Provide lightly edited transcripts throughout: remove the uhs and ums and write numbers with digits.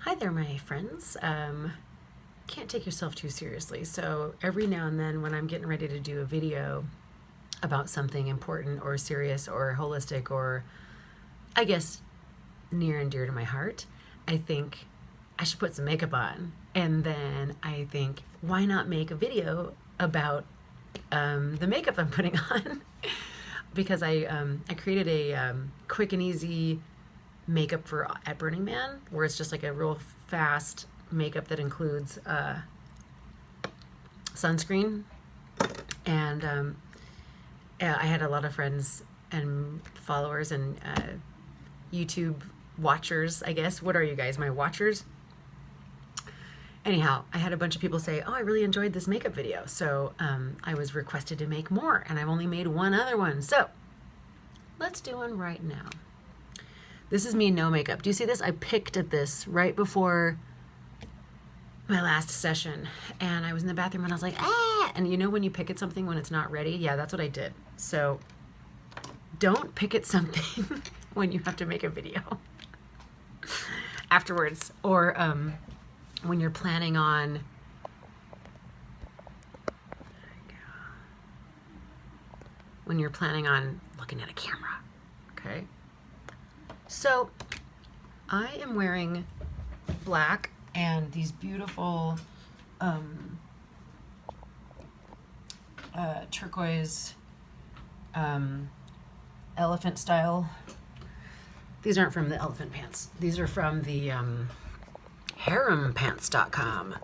Hi there, my friends. Can't take yourself too seriously. So every now and then when I'm getting ready to do a video about something important or serious or holistic or I guess near and dear to my heart, I think I should put some makeup on. And then I think, why not make a video about the makeup I'm putting on? Because I created a quick and easy makeup for at Burning Man, where it's just like a real fast makeup that includes sunscreen. And I had a lot of friends and followers and YouTube watchers, I guess. What are you guys, my watchers? Anyhow, I had a bunch of people say, oh, I really enjoyed this makeup video. So I was requested to make more, and I've only made one other one. So let's do one right now. This is me, no makeup. Do you see this? I picked at this right before my last session, and I was in the bathroom and I was like, ah! And you know when you pick at something when it's not ready? Yeah, that's what I did. So don't pick at something when you have to make a video afterwards, or when you're planning on looking at a camera. Okay. So I am wearing black and these beautiful turquoise elephant style. These aren't from the elephant pants. These are from the harempants.com.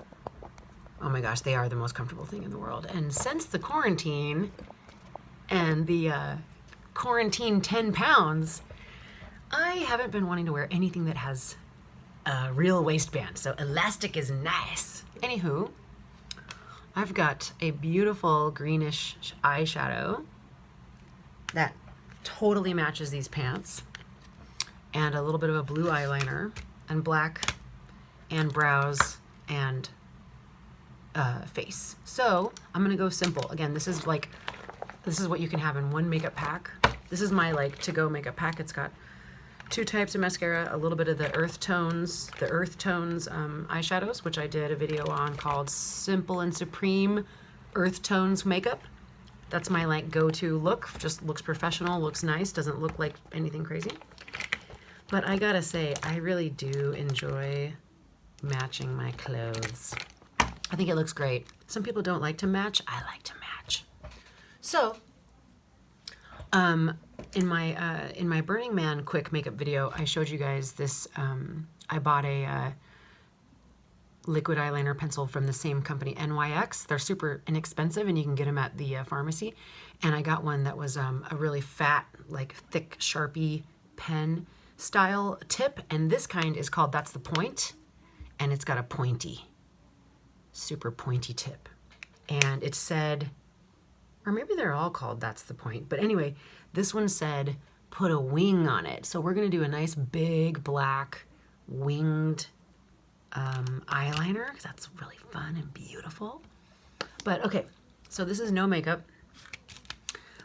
Oh my gosh, they are the most comfortable thing in the world. And since the quarantine and the quarantine 10 pounds, I haven't been wanting to wear anything that has a real waistband, so elastic is nice. Anywho, I've got a beautiful greenish eyeshadow that totally matches these pants, and a little bit of a blue eyeliner, and black, and brows, and face. So I'm gonna go simple. Again, this is what you can have in one makeup pack. This is my to-go makeup pack. It's got 2 types of mascara, a little bit of the Earth Tones eyeshadows, which I did a video on called Simple and Supreme Earth Tones Makeup. That's my go-to look. Just looks professional, looks nice, doesn't look like anything crazy. But I gotta say, I really do enjoy matching my clothes. I think it looks great. Some people don't like to match. I like to match. So, in my Burning Man quick makeup video, I showed you guys this. I bought a liquid eyeliner pencil from the same company, NYX. They're super inexpensive, and you can get them at the pharmacy. And I got one that was a really fat, thick Sharpie pen style tip. And this kind is called That's the Point, and it's got a pointy, super pointy tip. And it said, or maybe they're all called That's the Point. But anyway, this one said, put a wing on it. So we're going to do a nice big black winged eyeliner, because that's really fun and beautiful. But okay, so this is no makeup.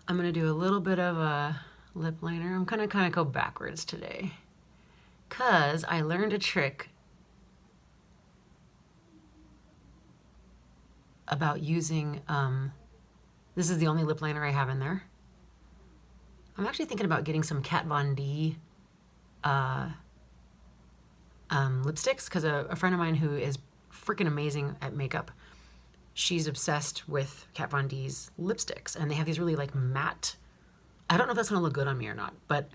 I'm going to do a little bit of a lip liner. I'm going to kind of go backwards today, because I learned a trick about using, this is the only lip liner I have in there. I'm actually thinking about getting some Kat Von D lipsticks, because a friend of mine who is freaking amazing at makeup, she's obsessed with Kat Von D's lipsticks, and they have these really matte. I don't know if that's gonna look good on me or not, but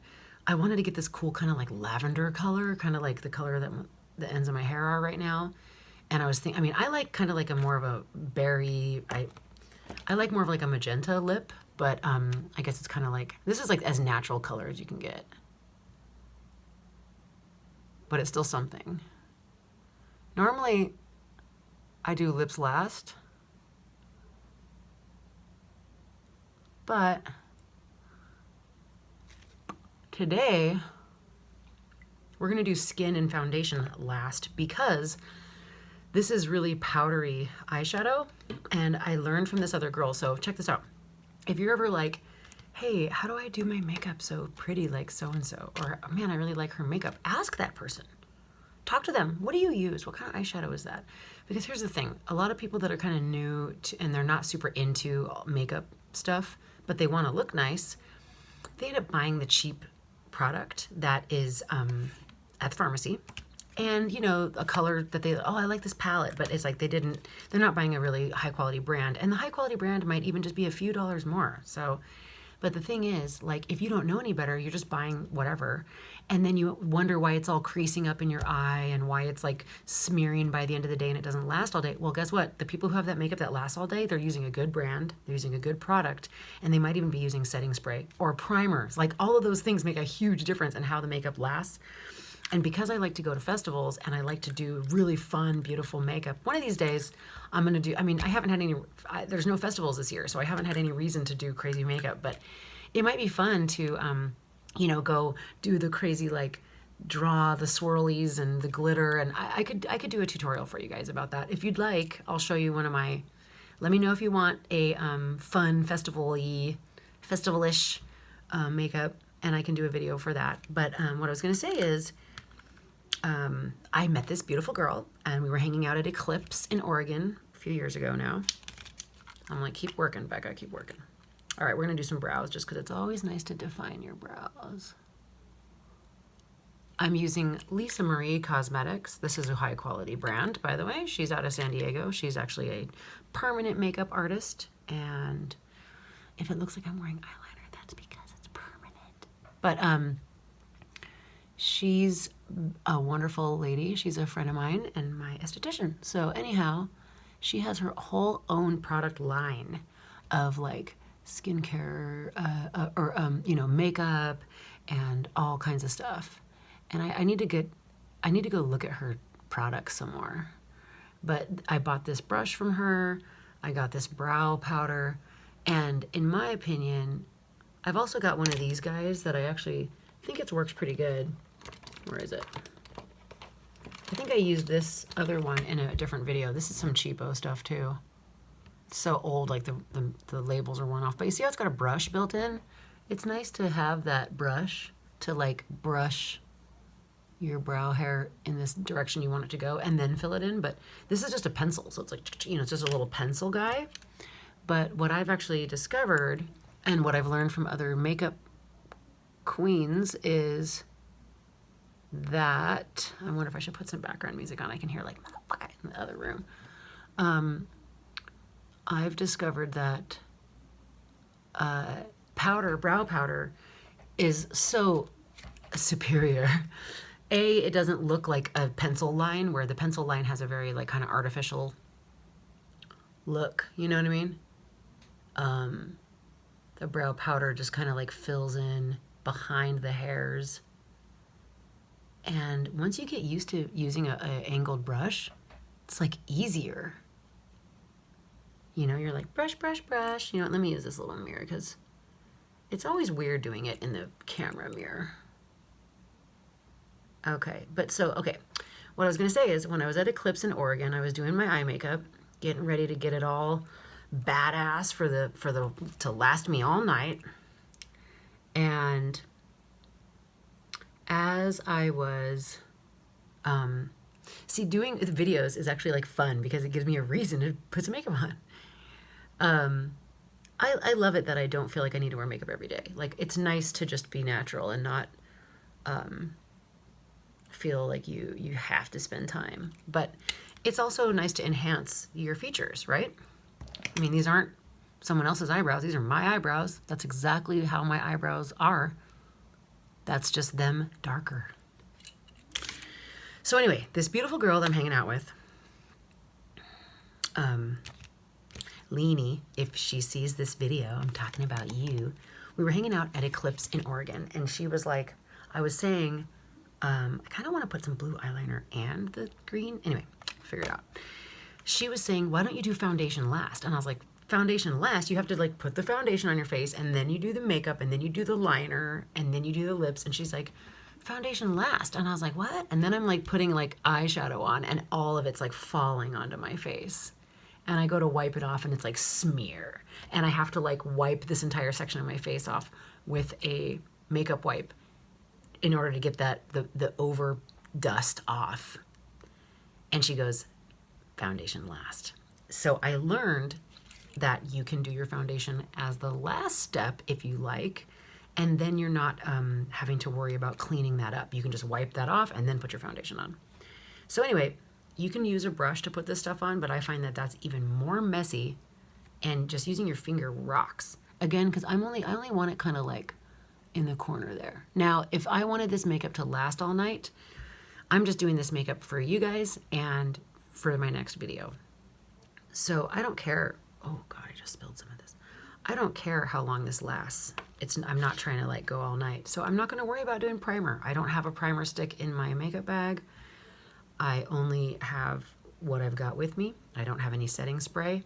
I wanted to get this cool kind of lavender color, kind of like the color that the ends of my hair are right now. And I was thinking, I like kind of a more of a berry, I like more of a magenta lip, but I guess it's kind of this is as natural color as you can get. But it's still something. Normally, I do lips last, but today, we're gonna do skin and foundation last, because this is really powdery eyeshadow, and I learned from this other girl. So check this out. If you're ever hey, how do I do my makeup so pretty like so-and-so? Or, man, I really like her makeup. Ask that person. talk to them. What do you use? What kind of eyeshadow is that? Because here's the thing. A lot of people that are kind of new to, and they're not super into makeup stuff, but they want to look nice, they end up buying the cheap product that is at the pharmacy. And, you know, a color that they, oh, I like this palette, but it's like they're not buying a really high quality brand. And the high quality brand might even just be a few dollars more. So, but the thing is, like, if you don't know any better, you're just buying whatever. And then you wonder why it's all creasing up in your eye and why it's like smearing by the end of the day and it doesn't last all day. Well, guess what? The people who have that makeup that lasts all day, they're using a good brand, they're using a good product, and they might even be using setting spray or primers. Like, all of those things make a huge difference in how the makeup lasts. And because I like to go to festivals and I like to do really fun, beautiful makeup, one of these days I'm going to do, I mean, I haven't had any, there's no festivals this year, so I haven't had any reason to do crazy makeup, but it might be fun to, you know, go do the crazy, like, draw the swirlies and the glitter. And I could do a tutorial for you guys about that. If you'd like, I'll show you one of my, let me know if you want a fun festivalish makeup, and I can do a video for that. But what I was going to say is, I met this beautiful girl and we were hanging out at Eclipse in Oregon a few years ago now. I'm like, keep working, Becca, keep working. All right, we're gonna do some brows just because it's always nice to define your brows. I'm using Lisa Marie Cosmetics. This is a high quality brand, by the way. She's out of San Diego. She's actually a permanent makeup artist. And if it looks like I'm wearing eyeliner, that's because it's permanent. But she's a wonderful lady. She's a friend of mine and my esthetician. So anyhow, she has her whole own product line of like skincare or you know, makeup and all kinds of stuff. And I need to go look at her products some more. But I bought this brush from her. I got this brow powder. And in my opinion, I've also got one of these guys that I actually think it works pretty good. Where is it? I think I used this other one in a different video. This is some cheapo stuff too. It's so old, like the labels are worn off. But you see how it's got a brush built in? It's nice to have that brush to like brush your brow hair in this direction you want it to go and then fill it in. But this is just a pencil. So it's like, you know, it's just a little pencil guy. But what I've actually discovered and what I've learned from other makeup queens is that, I wonder if I should put some background music on. I can hear like motherfucker in the other room. I've discovered that brow powder is so superior. It doesn't look like a pencil line, where the pencil line has a very like kind of artificial look, you know what I mean? The brow powder just kind of like fills in behind the hairs. And once you get used to using a angled brush, it's like easier. You know, you're like brush, brush, brush. You know what, let me use this little mirror because it's always weird doing it in the camera mirror. Okay, okay. What I was gonna say is when I was at Eclipse in Oregon, I was doing my eye makeup, getting ready to get it all badass to last me all night. And as I was, doing the videos is actually like fun because it gives me a reason to put some makeup on. I love it that I don't feel like I need to wear makeup every day. Like, it's nice to just be natural and not feel like you have to spend time. But it's also nice to enhance your features, right? I mean, these aren't someone else's eyebrows. These are my eyebrows. That's exactly how my eyebrows are. That's just them darker. So anyway, this beautiful girl that I'm hanging out with, Leanie, if she sees this video, I'm talking about you. We were hanging out at Eclipse in Oregon, and she was like, I was saying, I kind of want to put some blue eyeliner and the green. Anyway, figure it out. She was saying, why don't you do foundation last? And I was like, foundation last? You have to like put the foundation on your face, and then you do the makeup, and then you do the liner, and then you do the lips. And she's like, foundation last. And I was like, what? And then I'm like putting like eyeshadow on, and all of it's like falling onto my face. And I go to wipe it off, and it's like smear. And I have to like wipe this entire section of my face off with a makeup wipe in order to get that the over dust off. And she goes, foundation last. So I learned that you can do your foundation as the last step if you like, and then you're not having to worry about cleaning that up. You can just wipe that off and then put your foundation on. So anyway, you can use a brush to put this stuff on, but I find that that's even more messy, and just using your finger rocks. Again, because I only want it kind of like in the corner there. Now, if I wanted this makeup to last all night, I'm just doing this makeup for you guys and for my next video. So I don't care. Oh God, I just spilled some of this. I don't care how long this lasts. I'm not trying to like go all night. So I'm not going to worry about doing primer. I don't have a primer stick in my makeup bag. I only have what I've got with me. I don't have any setting spray,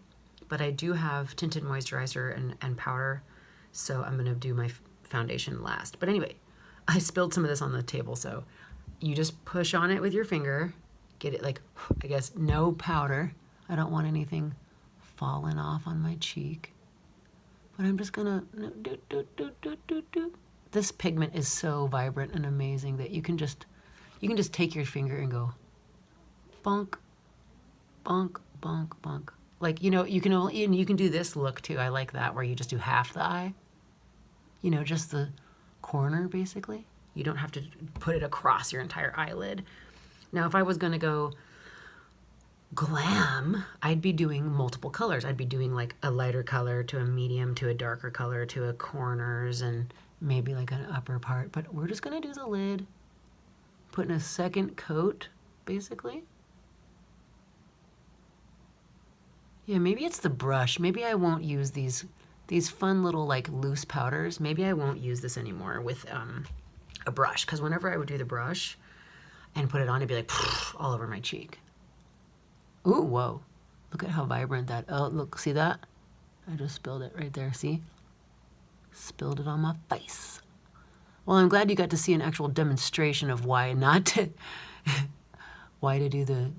but I do have tinted moisturizer and powder. So I'm going to do my foundation last. But anyway, I spilled some of this on the table. So you just push on it with your finger, get it like, I guess, no powder. I don't want anything falling off on my cheek. But I'm just gonna do. This pigment is so vibrant and amazing that you can just take your finger and go bonk, bonk, bonk, bonk. Like, you know, you can do this look too. I like that, where you just do half the eye. You know, just the corner basically. You don't have to put it across your entire eyelid. Now, if I was gonna go glam, I'd be doing multiple colors. I'd be doing like a lighter color to a medium to a darker color to a corners and maybe like an upper part. But we're just gonna do the lid, putting a second coat, basically. Yeah, maybe it's the brush. Maybe I won't use these fun little like loose powders. Maybe I won't use this anymore with a brush, because whenever I would do the brush and put it on, it'd be like all over my cheek. Ooh, whoa. Look at how vibrant that, oh, look, see that? I just spilled it right there, see? Spilled it on my face. Well, I'm glad you got to see an actual demonstration of why not to, why to do the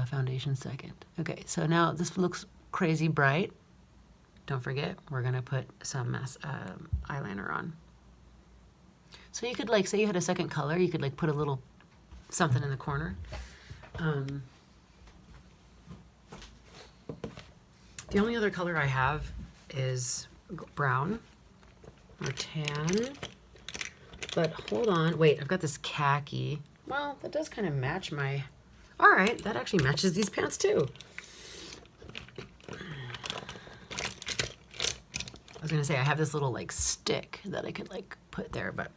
foundation second. Okay, so now this looks crazy bright. Don't forget, we're gonna put some eyeliner on. So you could like, say you had a second color, you could like put a little something in the corner. The only other color I have is brown or tan. But hold on, wait, I've got this khaki. Well, that does kind of match my, all right, that actually matches these pants too. I was gonna say I have this little like stick that I could like put there, but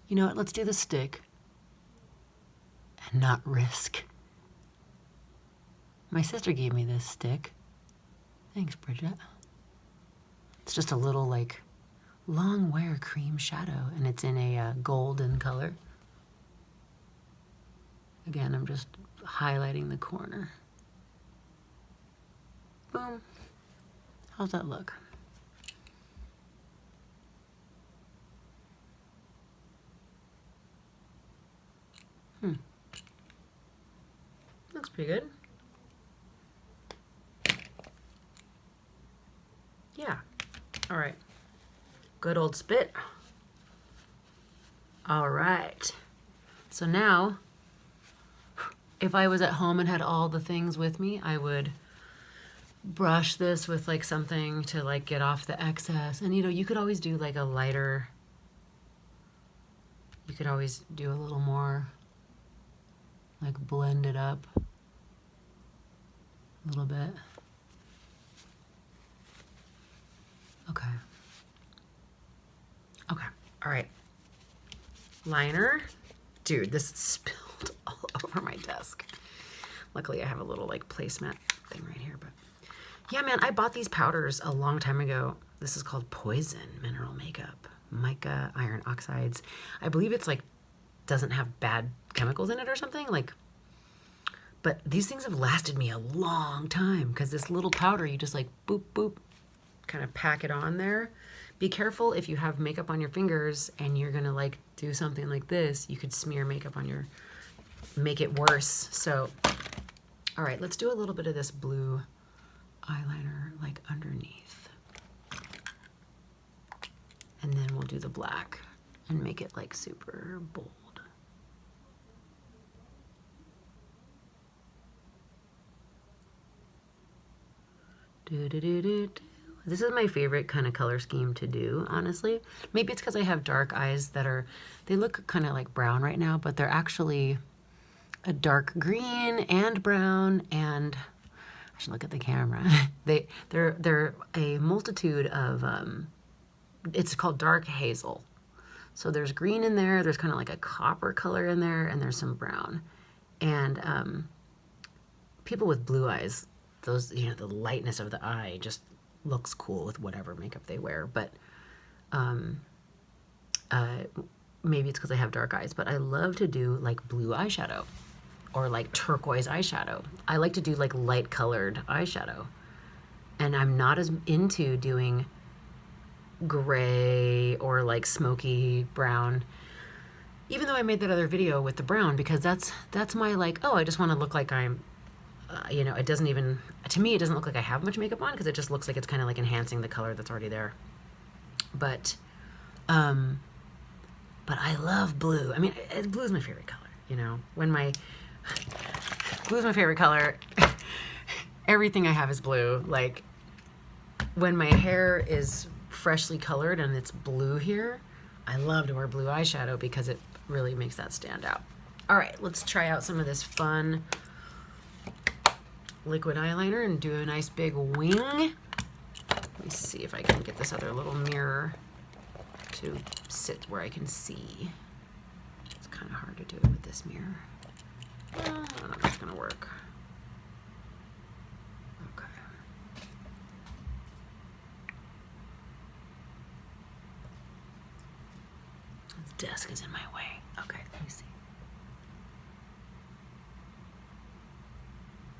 you know what, let's do the stick and not risk. My sister gave me this stick. Thanks, Bridget. It's just a little like long wear cream shadow, and it's in a golden color. Again, I'm just highlighting the corner. Boom. How's that look? Looks pretty good. Yeah. All right. Good old spit. All right. So now, if I was at home and had all the things with me, I would brush this with like something to like get off the excess. And you know, you could always do like a lighter, you could always do a little more, like blend it up a little bit. Okay. Okay. All right. Liner. Dude, this spilled all over my desk. Luckily, I have a little like placemat thing right here. But yeah, man, I bought these powders a long time ago. This is called Poison Mineral Makeup. Mica, iron oxides. I believe it's like, doesn't have bad chemicals in it or something. Like, but these things have lasted me a long time because this little powder, you just like boop, boop, kind of pack it on there. Be careful if you have makeup on your fingers and you're gonna like do something like this, you could smear makeup on your, make it worse. So, all right, let's do a little bit of this blue eyeliner like underneath. And then we'll do the black and make it like super bold. This is my favorite kind of color scheme to do, honestly. Maybe it's because I have dark eyes that are, they look kind of like brown right now, but they're actually a dark green and brown, and I should look at the camera. They're a multitude of, it's called dark hazel. So there's green in there, there's kind of like a copper color in there, and there's some brown. And people with blue eyes, those, you know, the lightness of the eye just looks cool with whatever makeup they wear. But maybe it's because I have dark eyes, but I love to do like blue eyeshadow or like turquoise eyeshadow. I like to do like light colored eyeshadow. And I'm not as into doing gray or like smoky brown, even though I made that other video with the brown, because that's my like, oh, I just want to look like I'm, you know, it doesn't even, to me, it doesn't look like I have much makeup on because it just looks like it's kind of like enhancing the color that's already there. But I love blue. I mean, blue is my favorite color, you know, blue is my favorite color. Everything I have is blue. Like when my hair is freshly colored and it's blue here, I love to wear blue eyeshadow because it really makes that stand out. All right, let's try out some of this fun liquid eyeliner and do a nice big wing. Let me see if I can get this other little mirror to sit where I can see. It's kind of hard to do it with this mirror. I don't know if it's gonna work. Okay. This desk is in my way. Okay, let me see.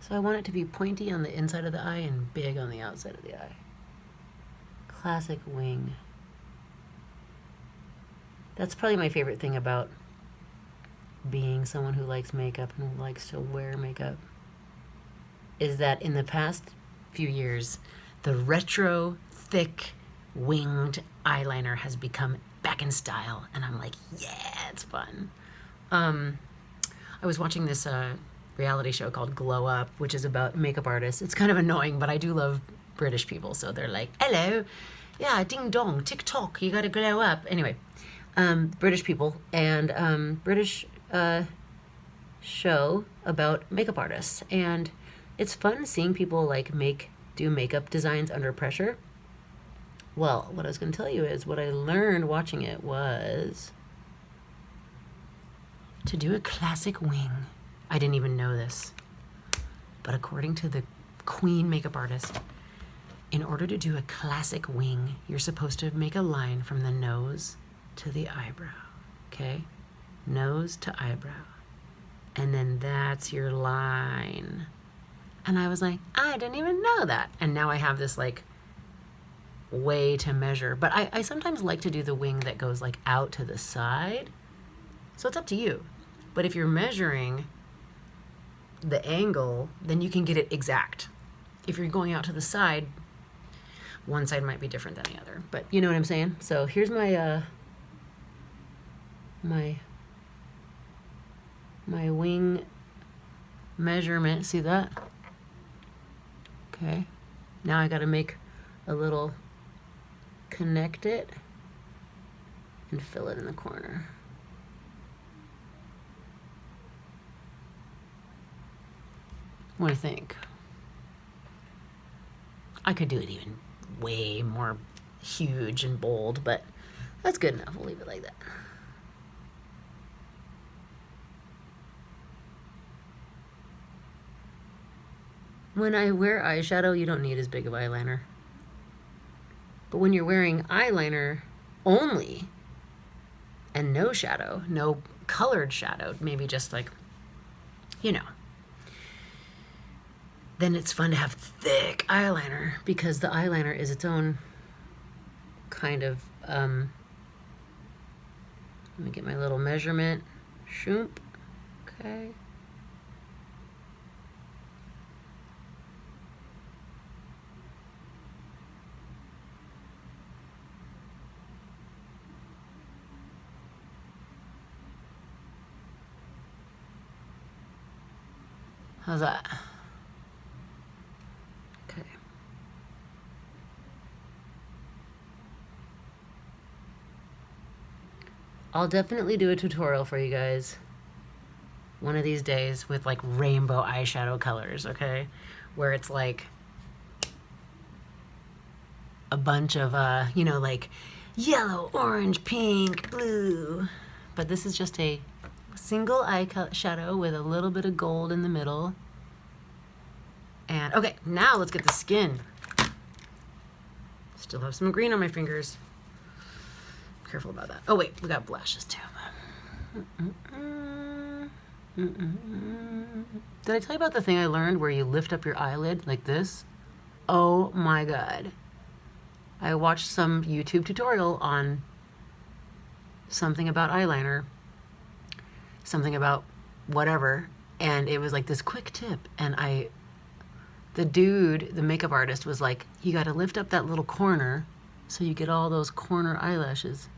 So I want it to be pointy on the inside of the eye and big on the outside of the eye. Classic wing. That's probably my favorite thing about being someone who likes makeup and who likes to wear makeup, is that in the past few years, the retro, thick, winged eyeliner has become back in style, and I'm like, yeah, it's fun. I was watching this reality show called Glow Up, which is about makeup artists. It's kind of annoying, but I do love British people, so they're like, hello, yeah, ding dong, tick tock, you gotta glow up. Anyway, British people, and British show about makeup artists, and it's fun seeing people like do makeup designs under pressure. Well, what I was going to tell you is what I learned watching it was to do a classic wing. I didn't even know this, but according to the queen makeup artist, in order to do a classic wing, you're supposed to make a line from the nose to the eyebrow, okay? Nose to eyebrow. And then that's your line. And I was like, I didn't even know that. And now I have this like way to measure. But I sometimes like to do the wing that goes like out to the side. So it's up to you. But if you're measuring the angle, then you can get it exact. If you're going out to the side, one side might be different than the other. But you know what I'm saying? So here's my my wing measurement. See that? Okay. Now I got to make a little, connect it and fill it in the corner. What do you think? I could do it even way more huge and bold, but that's good enough. We'll leave it like that. When I wear eyeshadow, you don't need as big of eyeliner. But when you're wearing eyeliner only and no shadow, no colored shadow, maybe just like, you know, then it's fun to have thick eyeliner because the eyeliner is its own kind of, let me get my little measurement. Shoop. Okay. How's that? Okay. I'll definitely do a tutorial for you guys one of these days with like rainbow eyeshadow colors, okay? Where it's like a bunch of, you know, like yellow, orange, pink, blue. But this is just a single eyeshadow with a little bit of gold in the middle. And okay, now let's get the skin. Still have some green on my fingers. Careful about that. Oh wait, we got blushes too. Did I tell you about the thing I learned where you lift up your eyelid like this? Oh my god. I watched some YouTube tutorial on something about eyeliner, something about whatever, and it was like this quick tip, and the dude, the makeup artist, was like, you gotta lift up that little corner so you get all those corner eyelashes.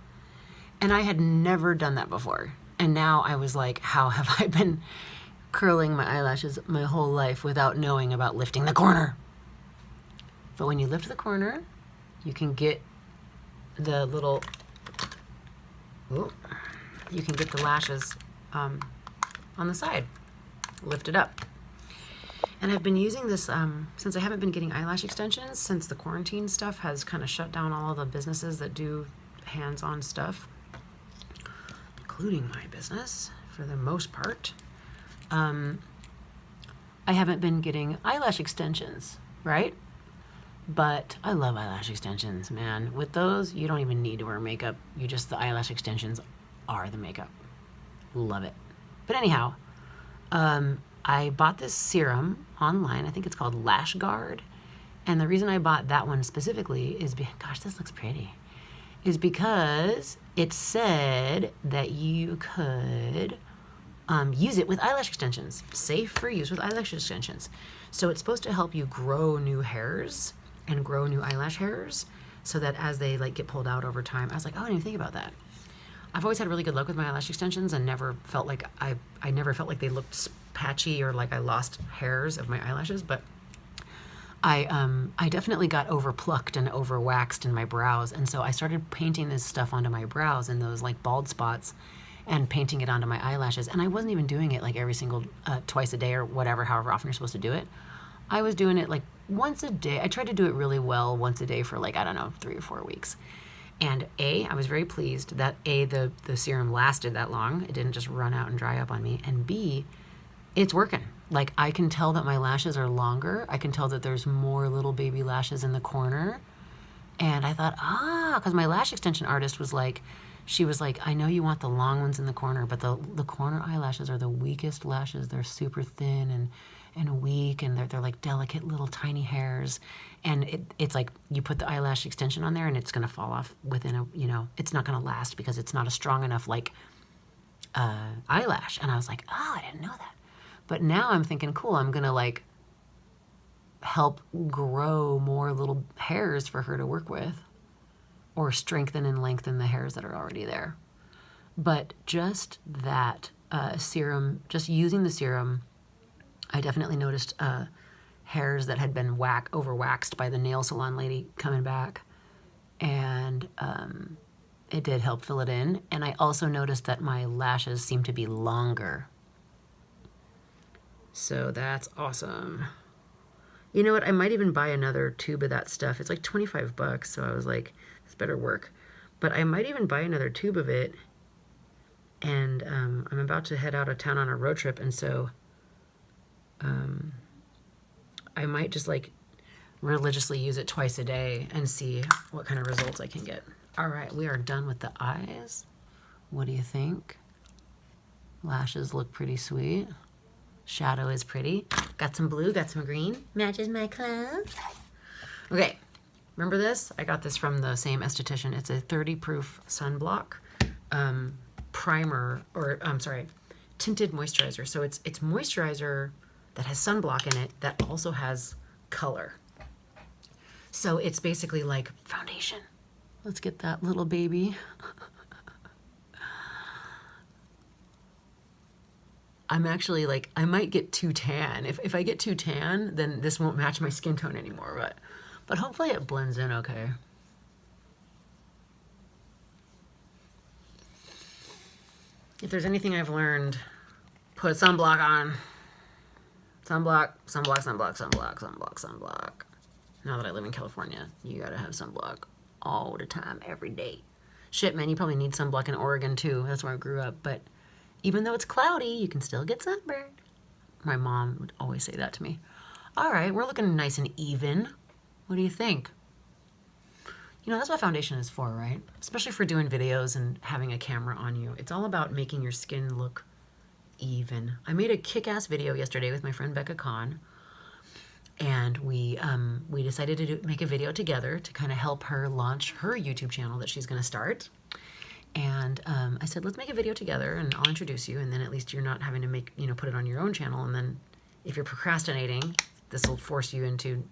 And I had never done that before. And now I was like, how have I been curling my eyelashes my whole life without knowing about lifting the corner? But when you lift the corner, you can get the little, you can get the lashes on the side, lift it up. And I've been using this, since I haven't been getting eyelash extensions, since the quarantine stuff has kind of shut down all of the businesses that do hands-on stuff, including my business, for the most part. I haven't been getting eyelash extensions, right? But I love eyelash extensions, man. With those, you don't even need to wear makeup. The eyelash extensions are the makeup. Love it. But anyhow, I bought this serum online. I think it's called Lash Guard. And the reason I bought that one specifically is, gosh, this looks pretty, is because it said that you could use it with eyelash extensions. Safe for use with eyelash extensions. So it's supposed to help you grow new hairs and grow new eyelash hairs so that as they like get pulled out over time. I was like, oh, I didn't even think about that. I've always had really good luck with my eyelash extensions and never felt like I never felt like they looked patchy or like I lost hairs of my eyelashes, but I definitely got overplucked and overwaxed in my brows, and so I started painting this stuff onto my brows and those like bald spots and painting it onto my eyelashes. And I wasn't even doing it like every single twice a day or whatever, however often you're supposed to do it. I was doing it like once a day. I tried to do it really well once a day for like, I don't know, 3 or 4 weeks. And A, I was very pleased that A, the serum lasted that long. It didn't just run out and dry up on me. And B, it's working. Like, I can tell that my lashes are longer. I can tell that there's more little baby lashes in the corner. And I thought, because my lash extension artist was like, she was like, I know you want the long ones in the corner, but the corner eyelashes are the weakest lashes. They're super thin and weak, and they're like delicate little tiny hairs. And it's like you put the eyelash extension on there and it's going to fall off within it's not going to last because it's not a strong enough like eyelash. And I was like, oh, I didn't know that. But now I'm thinking, cool, I'm going to like help grow more little hairs for her to work with, or strengthen and lengthen the hairs that are already there. But just that serum, just using the serum, I definitely noticed hairs that had been overwaxed by the nail salon lady coming back. And it did help fill it in. And I also noticed that my lashes seem to be longer. So that's awesome. You know what? I might even buy another tube of that stuff. It's like $25, so I was like, this better work. But I might even buy another tube of it. And I'm about to head out of town on a road trip, and so I might just like religiously use it twice a day and see what kind of results I can get. All right, we are done with the eyes. What do you think? Lashes look pretty sweet. Shadow is pretty. Got some blue, got some green. Matches my clothes. Okay, remember this? I got this from the same esthetician. It's a 30 proof sunblock primer, or I'm sorry, tinted moisturizer. So it's moisturizer that has sunblock in it that also has color. So it's basically like foundation. Let's get that little baby. I'm actually like, I might get too tan. If I get too tan, then this won't match my skin tone anymore, but hopefully it blends in okay. If there's anything I've learned, put sunblock on. Sunblock, sunblock, sunblock, sunblock, sunblock, sunblock. Now that I live in California, you gotta have sunblock all the time, every day. Shit, man, you probably need sunblock in Oregon too. That's where I grew up. But even though it's cloudy, you can still get sunburned. My mom would always say that to me. All right, we're looking nice and even. What do you think? You know, that's what foundation is for, right? Especially for doing videos and having a camera on you. It's all about making your skin look even. I made a kick-ass video yesterday with my friend Becca Kahn, and we decided to make a video together to kind of help her launch her YouTube channel that she's going to start. And I said, let's make a video together, and I'll introduce you, and then at least you're not having to make, you know, put it on your own channel. And then if you're procrastinating, this will force you into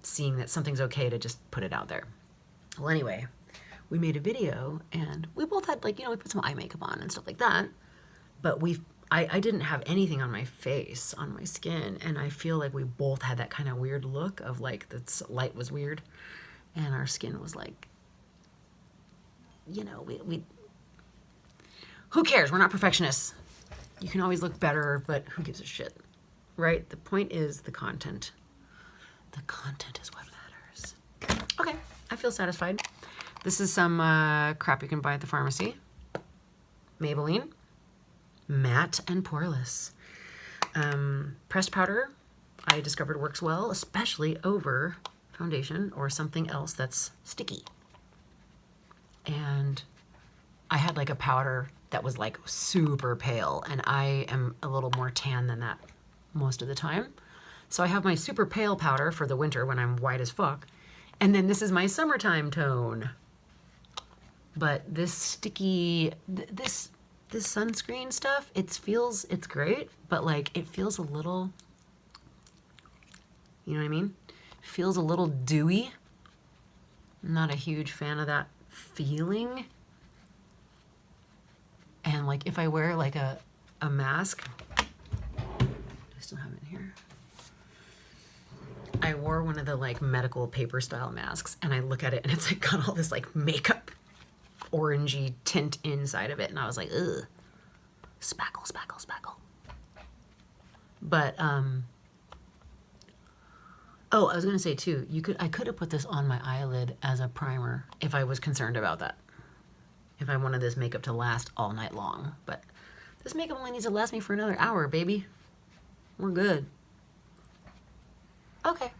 seeing that something's okay to just put it out there. Well, anyway, we made a video, and we both had, like, you know, we put some eye makeup on and stuff like that. But I didn't have anything on my face, on my skin, and I feel like we both had that kind of weird look of, like, the light was weird, and our skin was like, you know, we who cares? We're not perfectionists. You can always look better, but who gives a shit, right? The point is the content. The content is what matters. Okay, I feel satisfied. This is some crap you can buy at the pharmacy. Maybelline, matte and poreless. Pressed powder, I discovered works well, especially over foundation or something else that's sticky. And I had like a powder that was like super pale, and I am a little more tan than that most of the time. So I have my super pale powder for the winter when I'm white as fuck. And then this is my summertime tone. But this sticky, this sunscreen stuff, it's great, but like it feels a little, you know what I mean? It feels a little dewy. I'm not a huge fan of that feeling. And like if I wear like a mask, I still have it here. I wore one of the like medical paper style masks, and I look at it and it's like got all this like makeup orangey tint inside of it, and I was like, ugh, spackle, spackle, spackle. But oh, I was gonna say too, I could have put this on my eyelid as a primer if I was concerned about that. If I wanted this makeup to last all night long, but this makeup only needs to last me for another hour, baby. We're good. Okay.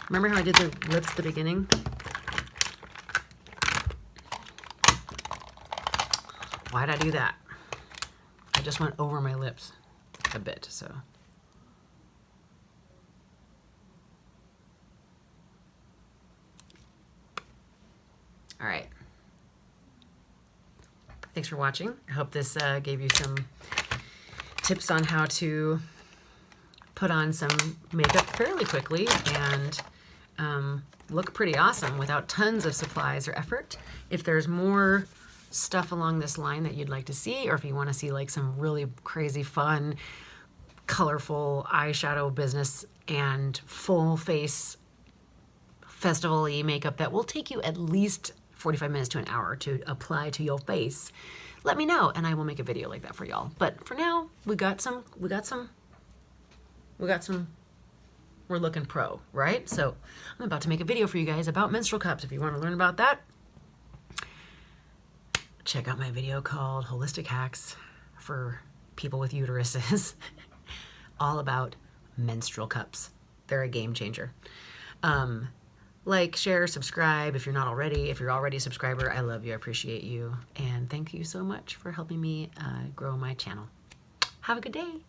Remember how I did the lips at the beginning? Why'd I do that? I just went over my lips a bit, so. All right. Thanks for watching. I hope this gave you some tips on how to put on some makeup fairly quickly and look pretty awesome without tons of supplies or effort. If there's more stuff along this line that you'd like to see, or if you want to see like some really crazy fun, colorful eyeshadow business and full face festival-y makeup that will take you at least 45 minutes to an hour to apply to your face, let me know and I will make a video like that for y'all. But for now, we're looking pro, right? So I'm about to make a video for you guys about menstrual cups. If you want to learn about that, check out my video called Holistic Hacks for People with Uteruses. All about menstrual cups. They're a game changer. Like, share, subscribe if you're not already. If you're already a subscriber, I love you, I appreciate you. And thank you so much for helping me grow my channel. Have a good day.